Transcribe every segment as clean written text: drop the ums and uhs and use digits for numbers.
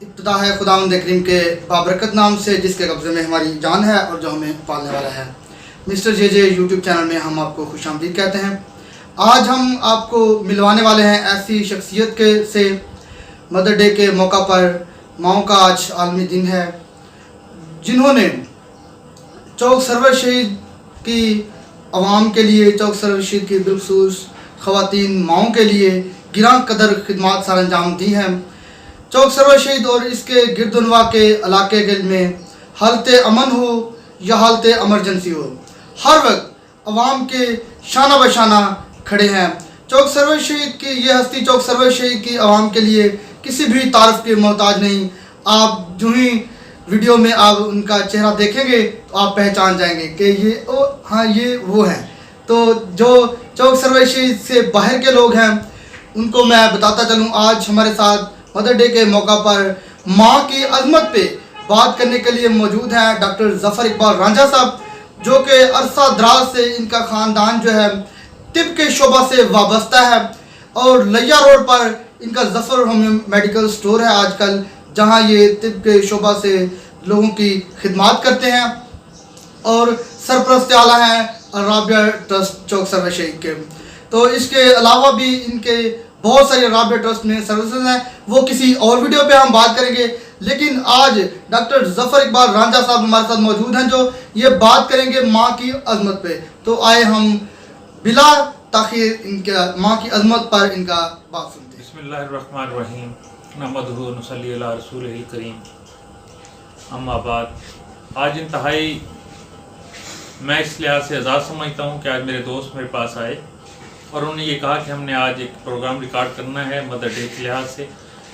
ابتدا ہے خداوند کریم کے بابرکت نام سے جس کے قبضے میں ہماری جان ہے اور جو ہمیں پالنے والا ہے۔ مسٹر جے جے یوٹیوب چینل میں ہم آپ کو خوش آمدید کہتے ہیں۔ آج ہم آپ کو ملوانے والے ہیں ایسی شخصیت سے مدر ڈے کے موقع پر، ماؤں کا آج عالمی دن ہے، جنہوں نے چوک سرور شہید کی عوام کے لیے، چوک سرور شہید کی بالخصوص خواتین ماؤں کے لیے گراں قدر خدمات سر انجام دی ہیں۔ چوک سرور شہید اور اس کے گرد و نواح کے علاقے میں حالت امن ہو یا حالت ایمرجنسی ہو، ہر وقت عوام کے شانہ بشانہ کھڑے ہیں۔ چوک سرور شہید کی یہ ہستی چوک سرور شہید کی عوام کے لیے کسی بھی تعارف کے محتاج نہیں۔ آپ جو ہی ویڈیو میں آپ ان کا چہرہ دیکھیں گے تو آپ پہچان جائیں گے کہ یہ وہ ہیں۔ تو جو چوک سرور شہید سے باہر کے لوگ ہیں ان کو میں بتاتا چلوں، آج ہمارے ساتھ مدر ڈے کے موقع پر ماں کی عظمت پہ بات کرنے کے لیے موجود ہیں ڈاکٹر ظفر اقبال رانجھا صاحب، جو کہ عرصہ دراز سے ان کا خاندان جو ہے طب کے شعبہ سے وابستہ ہے، اور لیا روڈ پر ان کا ظفر ہومیو میڈیکل سٹور ہے آج کل، جہاں یہ طب کے شعبہ سے لوگوں کی خدمات کرتے ہیں اور سرپرست اعلیٰ ہیں رابعہ ٹرسٹ چوک سرور شہید کے۔ تو اس کے علاوہ بھی ان کے بہت سارے رابعہ ٹرسٹ میں سروسز ہیں، وہ کسی اور ویڈیو پہ ہم بات کریں گے، لیکن آج ڈاکٹر ظفر اقبال رانجھا صاحب ہمارے ساتھ موجود ہیں جو یہ بات کریں گے ماں کی عظمت پہ۔ تو آئے ہم بلا تاخیر ان کا ماں کی عظمت پر ان کا بات سنتے ہیں۔ بسم اللہ الرحمن الرحیم، نحمدہ و نصلی علی رسولہ الکریم، اما بعد۔ آج انتہائی میں اس لحاظ سے اعزاز سمجھتا ہوں کہ آج میرے دوست میرے پاس آئے اور انہوں نے یہ کہا کہ ہم نے آج ایک پروگرام ریکارڈ کرنا ہے مدر ڈے کے لحاظ سے۔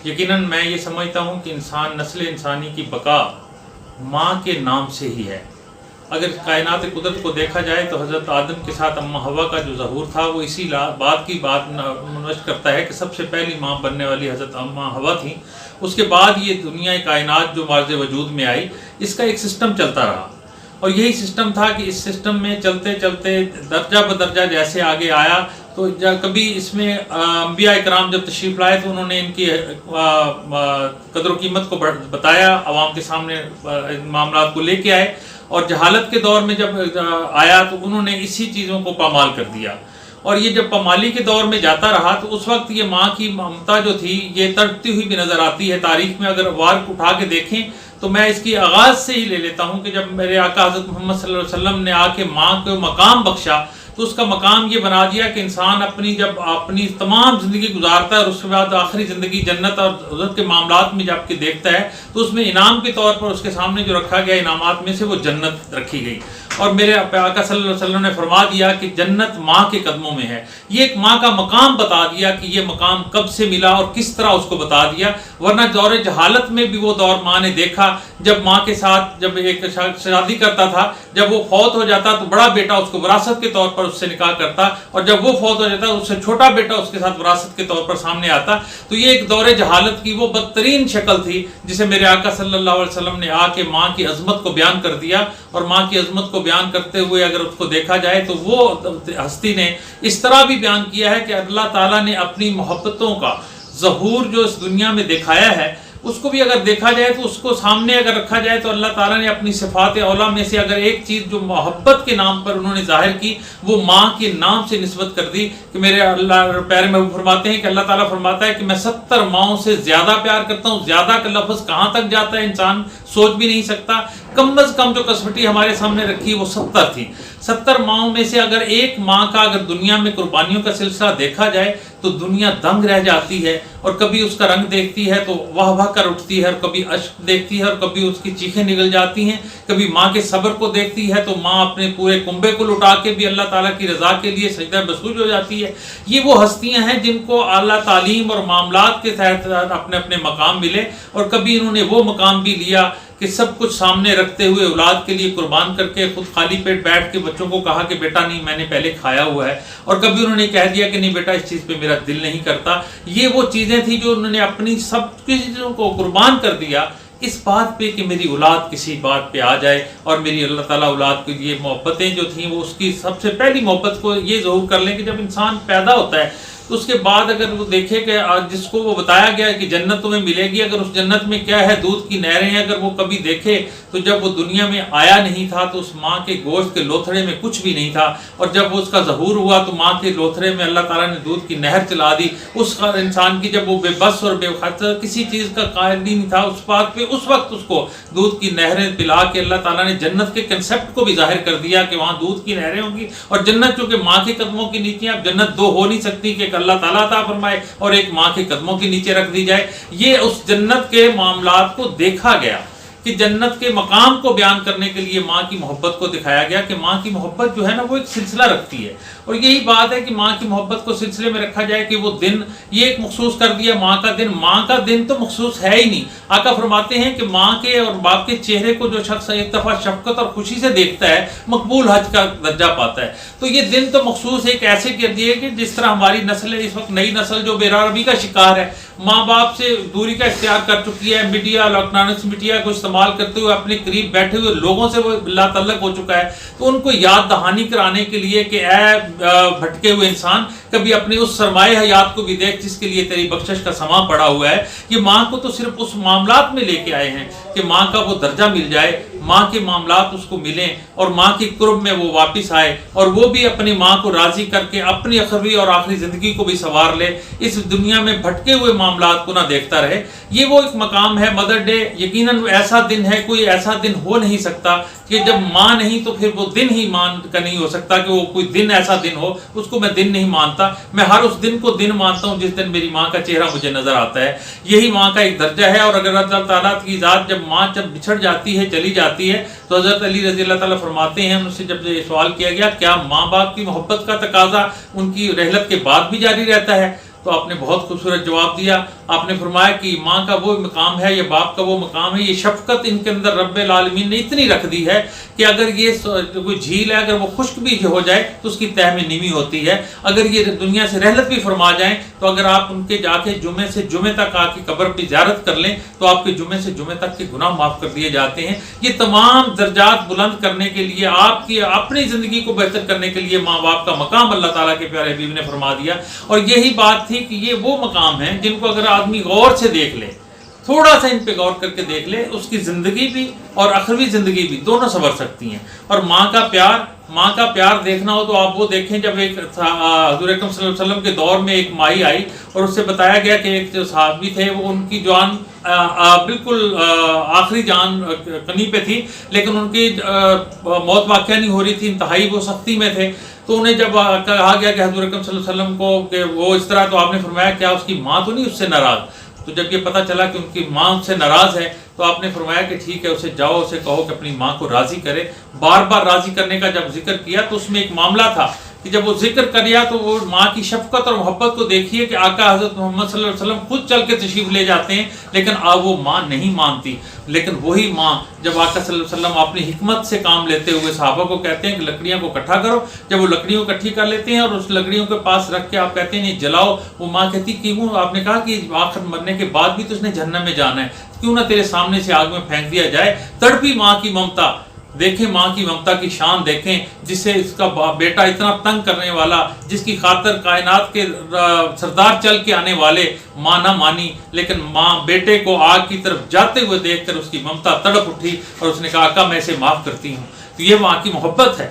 یقیناً میں یہ سمجھتا ہوں کہ نسل انسانی کی بقا ماں کے نام سے ہی ہے۔ اگر کائنات قدرت کو دیکھا جائے تو حضرت آدم کے ساتھ اماں حوا کا جو ظہور تھا وہ اسی بات منوش کرتا ہے کہ سب سے پہلی ماں بننے والی حضرت اماں حوا تھیں۔ اس کے بعد یہ دنیا کائنات جو مارز وجود میں آئی، اس کا ایک سسٹم چلتا رہا، اور یہی سسٹم تھا کہ اس سسٹم میں چلتے چلتے درجہ بدرجہ جیسے آگے آیا، تو کبھی اس میں انبیاء اکرام جب تشریف لائے تو انہوں نے ان کی قدر و قیمت کو بتایا، عوام کے سامنے معاملات کو لے کے آئے، اور جہالت کے دور میں جب آیا تو انہوں نے اسی چیزوں کو پامال کر دیا، اور یہ جب پامالی کے دور میں جاتا رہا تو اس وقت یہ ماں کی ممتا جو تھی یہ تڑپتی ہوئی بھی نظر آتی ہے تاریخ میں۔ اگر وارک اٹھا کے دیکھیں تو میں اس کی آغاز سے ہی لے لیتا ہوں کہ جب میرے آقا حضرت محمد صلی اللہ علیہ وسلم نے آ کے ماں کو مقام بخشا تو اس کا مقام یہ بنا دیا کہ انسان جب اپنی تمام زندگی گزارتا ہے اور اس کے بعد آخری زندگی جنت اور حضرت کے معاملات میں جب کہ دیکھتا ہے تو اس میں انعام کے طور پر اس کے سامنے جو رکھا گیا انعامات میں سے وہ جنت رکھی گئی، اور میرے آقا صلی اللہ علیہ وسلم نے فرما دیا کہ جنت ماں کے قدموں میں ہے۔ یہ ایک ماں کا مقام بتا دیا کہ یہ مقام کب سے ملا اور کس طرح اس کو بتا دیا، ورنہ دور جہالت میں بھی وہ دور ماں نے دیکھا جب ماں کے ساتھ جب ایک شادی کرتا تھا، جب وہ فوت ہو جاتا تو بڑا بیٹا اس کو وراثت کے طور پر اس سے نکاح کرتا، اور جب وہ فوت ہو جاتا تو اس سے چھوٹا بیٹا اس کے ساتھ وراثت کے طور پر سامنے آتا۔ تو یہ ایک دور جہالت کی وہ بدترین شکل تھی جسے میرے آقا صلی اللہ علیہ وسلم نے آ کے ماں کی عظمت کو بیان کر دیا، اور ماں کی عظمت کو بیان کرتے ہوئے اگر اس کو دیکھا جائے تو وہ ہستی نے اس طرح بھی بیان کیا ہے کہ اللہ تعالیٰ نے اپنی محبتوں کا ظہور جو اس دنیا میں دکھایا ہے، اس کو بھی اگر دیکھا جائے تو اس کو سامنے اگر رکھا جائے تو اللہ تعالیٰ نے اپنی صفات اولیٰ میں سے اگر ایک چیز جو محبت کے نام پر انہوں نے ظاہر کی وہ ماں کے نام سے نسبت کر دی، کہ میرے اللہ پیارے محبوب فرماتے ہیں کہ اللہ تعالیٰ فرماتا ہے کہ میں 70 ماؤں سے زیادہ پیار کرتا ہوں۔ زیادہ کا لفظ کہاں تک جاتا ہے انسان سوچ بھی نہیں سکتا، کم از کم جو کسوٹی ہمارے سامنے رکھی وہ 70 تھی۔ 70 ماؤں میں سے اگر ایک ماں کا اگر دنیا میں قربانیوں کا سلسلہ دیکھا جائے تو دنیا دنگ رہ جاتی ہے، اور کبھی اس کا رنگ دیکھتی ہے تو واہ واہ کر اٹھتی ہے، اور کبھی اشک دیکھتی ہے اور کبھی اس کی چیخیں نکل جاتی ہیں، کبھی ماں کے صبر کو دیکھتی ہے تو ماں اپنے پورے کنبے کو لٹا کے بھی اللہ تعالیٰ کی رضا کے لیے سجدہ بسوج ہو جاتی ہے۔ یہ وہ ہستیاں ہیں جن کو اعلیٰ تعلیم اور معاملات کے تحت اپنے اپنے مقام ملے، اور کبھی انہوں نے وہ مقام بھی لیا کہ سب کچھ سامنے رکھتے ہوئے اولاد کے لیے قربان کر کے خود خالی پیٹ بیٹھ کے بچوں کو کہا کہ بیٹا نہیں میں نے پہلے کھایا ہوا ہے، اور کبھی انہوں نے کہہ دیا کہ نہیں بیٹا اس چیز پہ میرا دل نہیں کرتا۔ یہ وہ چیزیں تھیں جو انہوں نے اپنی سب چیزوں کو قربان کر دیا اس بات پہ کہ میری اولاد کسی بات پہ آ جائے، اور میری اللہ تعالیٰ اولاد کے لیے محبتیں جو تھیں وہ اس کی سب سے پہلی محبت کو یہ ظہور کر لیں کہ جب انسان پیدا ہوتا ہے تو اس کے بعد اگر وہ دیکھے کہ جس کو وہ بتایا گیا کہ جنت تمہیں ملے گی، اگر اس جنت میں کیا ہے، دودھ کی نہریں ہیں، اگر وہ کبھی دیکھے تو جب وہ دنیا میں آیا نہیں تھا تو اس ماں کے گوشت کے لوتھڑے میں کچھ بھی نہیں تھا، اور جب وہ اس کا ظہور ہوا تو ماں کے لوتھڑے میں اللہ تعالیٰ نے دودھ کی نہر چلا دی اس انسان کی، جب وہ بے بس اور بے خطر کسی چیز کا قائل نہیں تھا اس بات پہ، اس وقت اس کو دودھ کی نہریں پلا کے اللہ تعالیٰ نے جنت کے کنسیپٹ کو بھی ظاہر کر دیا کہ وہاں دودھ کی نہریں ہوں گی، اور جنت چونکہ ماں کے قدموں کے نیچے، اب جنت دو ہو نہیں سکتی کہ ایک اللہ تعالیٰ عطا فرمائے اور ایک ماں کے قدموں کے نیچے رکھ دی جائے۔ یہ اس جنت کے معاملات کو دیکھا گیا کہ جنت کے مقام کو بیان کرنے کے لیے ماں کی محبت کو دکھایا گیا کہ ماں کی محبت جو ہے نا وہ ایک سلسلہ رکھتی ہے، اور یہی بات ہے کہ ماں کی محبت کو سلسلے میں رکھا جائے کہ وہ دن یہ ایک مخصوص کر دیا ماں کا دن تو مخصوص ہے ہی نہیں۔ آقا فرماتے ہیں کہ ماں کے اور باپ کے چہرے کو جو شخص ایک دفعہ شفقت اور خوشی سے دیکھتا ہے مقبول حج کا درجہ پاتا ہے۔ تو یہ دن تو مخصوص ایک ایسے کر دیے کہ جس طرح ہماری نسل ہے اس وقت، نئی نسل جو بے روی کا شکار ہے، ماں باپ سے دوری کا اختیار کر چکی ہے، میڈیا الیکٹرانکس میڈیا کو استعمال کرتے ہوئے اپنے قریب بیٹھے ہوئے لوگوں سے وہ لا تعلق ہو چکا ہے، تو ان کو یاد دہانی کرانے کے لیے کہ اے بھٹکے ہوئے انسان، کبھی اپنی اس سرمایہ حیات کو بھی دیکھ جس کے لیے تیری بخشش کا سماں پڑا ہوا ہے۔ یہ ماں کو تو صرف اس معاملات میں لے کے آئے ہیں کہ ماں کا وہ درجہ مل جائے، ماں کے معاملات اس کو ملیں اور ماں کی قرب میں وہ واپس آئے، اور وہ بھی اپنی ماں کو راضی کر کے اپنی اخروی اور آخری زندگی کو بھی سنوار لے، اس دنیا میں بھٹکے ہوئے معاملات کو نہ دیکھتا رہے۔ یہ وہ ایک مقام ہے مدر ڈے، یقیناً ایسا دن ہے، کوئی ایسا دن ہو نہیں سکتا کہ جب ماں نہیں تو پھر وہ دن ہی مان کا نہیں ہو سکتا کہ وہ کوئی دن ایسا دن ہو، اس کو میں دن نہیں مانتا، میں ہر اس دن کو دن مانتا ہوں جس دن میری ماں کا چہرہ مجھے نظر آتا ہے۔ یہی ماں کا ایک درجہ ہے، اور اگر اللہ تعالیٰ کی ذات جب ماں بچھڑ جاتی ہے، چلی جاتی ہے، تو حضرت علی رضی اللہ تعالیٰ فرماتے ہیں، ان سے جب یہ سوال کیا گیا کیا ماں باپ کی محبت کا تقاضا ان کی رحلت کے بعد بھی جاری رہتا ہے، تو آپ نے بہت خوبصورت جواب دیا۔ آپ نے فرمایا کہ ماں کا وہ مقام ہے یا باپ کا وہ مقام ہے، یہ شفقت ان کے اندر رب العالمین نے اتنی رکھ دی ہے کہ اگر یہ کوئی جھیل ہے، اگر وہ خشک بھی ہو جائے تو اس کی تہ میں نمی ہوتی ہے، اگر یہ دنیا سے رحلت بھی فرما جائیں تو اگر آپ ان کے جا کے جمعے سے جمعے تک آ کے قبر پہ زیارت کر لیں تو آپ کے جمعے سے جمعے تک کے گناہ معاف کر دیے جاتے ہیں۔ یہ تمام درجات بلند کرنے کے لیے، آپ کی اپنی زندگی کو بہتر کرنے کے لیے ماں باپ کا مقام اللہ تعالیٰ کے پیارے حبیب نے فرما دیا، اور یہی بات تھی کہ یہ وہ مقام ہیں جن کو اگر آدمی غور سے دیکھ لے، تھوڑا سا ان پہ غور کر کے دیکھ لے، اس کی زندگی بھی اور اخروی زندگی بھی دونوں سنور سکتی ہیں۔ اور ماں کا پیار دیکھنا ہو تو آپ وہ دیکھیں، جب ایک حضور اکرم صلی اللہ علیہ وسلم کے دور میں ایک مائی آئی اور اس سے بتایا گیا کہ ایک جو صحابی تھے وہ ان کی جان بالکل آخری جان کنی پہ تھی، لیکن ان کی موت واقعہ نہیں ہو رہی تھی، انتہائی وہ سختی میں تھے، تو انہیں جب کہا گیا کہ حضور اکرم صلی اللہ علیہ وسلم کو کہ وہ اس طرح، تو آپ نے فرمایا کیا اس کی ماں تو نہیں اس سے ناراض؟ تو جب یہ پتہ چلا کہ ان کی ماں ان سے ناراض ہے تو آپ نے فرمایا کہ ٹھیک ہے، اسے جاؤ، اسے کہو کہ اپنی ماں کو راضی کرے۔ بار بار راضی کرنے کا جب ذکر کیا تو اس میں ایک معاملہ تھا کہ جب وہ ذکر کریا تو وہ ماں کی شفقت اور محبت کو دیکھیے کہ آقا حضرت محمد صلی اللہ علیہ وسلم خود چل کے تشریف لے جاتے ہیں، لیکن وہ ماں نہیں مانتی، لیکن وہی ماں جب آقا صلی اللہ علیہ وسلم اپنی حکمت سے کام لیتے ہوئے صحابہ کو کہتے ہیں کہ لکڑیاں کو اکٹھا کرو، جب وہ لکڑیوں کو اکٹھی کر لیتے ہیں اور اس لکڑیوں کے پاس رکھ کے آپ کہتے ہیں نہیں جلاؤ، وہ ماں کہتی کیوں؟ آپ نے کہا کہ آخر مرنے کے بعد بھی تو اس نے جہنم میں جانا ہے، کیوں نہ تیرے سامنے سے آگ میں پھینک دیا جائے۔ تڑپی ماں کی ممتا دیکھیں، ماں کی ممتا کی شان دیکھیں، جس سے اس کا بیٹا اتنا تنگ کرنے والا، جس کی خاطر کائنات کے سردار چل کے آنے والے ماں نہ مانی، لیکن ماں بیٹے کو آگ کی طرف جاتے ہوئے دیکھ کر اس کی ممتا تڑپ اٹھی اور اس نے کہا آقا میں اسے معاف کرتی ہوں۔ تو یہ ماں کی محبت ہے،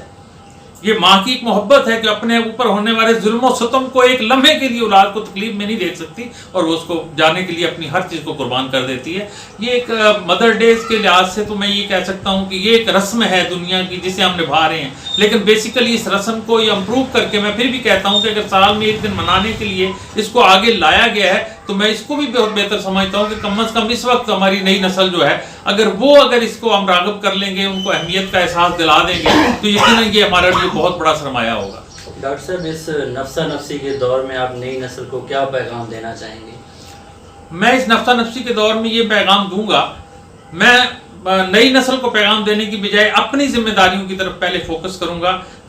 یہ ماں کی ایک محبت ہے کہ اپنے اوپر ہونے والے ظلم و ستم کو ایک لمحے کے لیے اولاد کو تکلیف میں نہیں دیکھ سکتی اور وہ اس کو جانے کے لیے اپنی ہر چیز کو قربان کر دیتی ہے۔ یہ ایک مدر ڈیز کے لحاظ سے تو میں یہ کہہ سکتا ہوں کہ یہ ایک رسم ہے دنیا کی جسے ہم نبھا رہے ہیں، لیکن بیسیکلی اس رسم کو یہ امپروو کر کے میں پھر بھی کہتا ہوں کہ اگر سال میں ایک دن منانے کے لیے اس کو آگے لایا گیا ہے تو میں اس کو بھی بہت بہتر سمجھتا ہوں کہ کم از کم اس وقت ہماری نئی نسل جو ہے اگر اس کو ہم راغب کر لیں گے، ان کو اہمیت کا احساس دلا دیں گے تو یقیناً یہ ہمارے لیے بہت بڑا سرمایہ ہوگا۔ ڈاکٹر صاحب، اس نفسا نفسی کے دور میں آپ نئی نسل کو کیا پیغام دینا چاہیں گے؟ میں اس نفسا نفسی کے دور میں یہ پیغام دوں گا، میں نئی نسل کو پیغام دینے کی بجائے اپنی ذمہ داریوں کی طرف پہلے فوکس کروں گا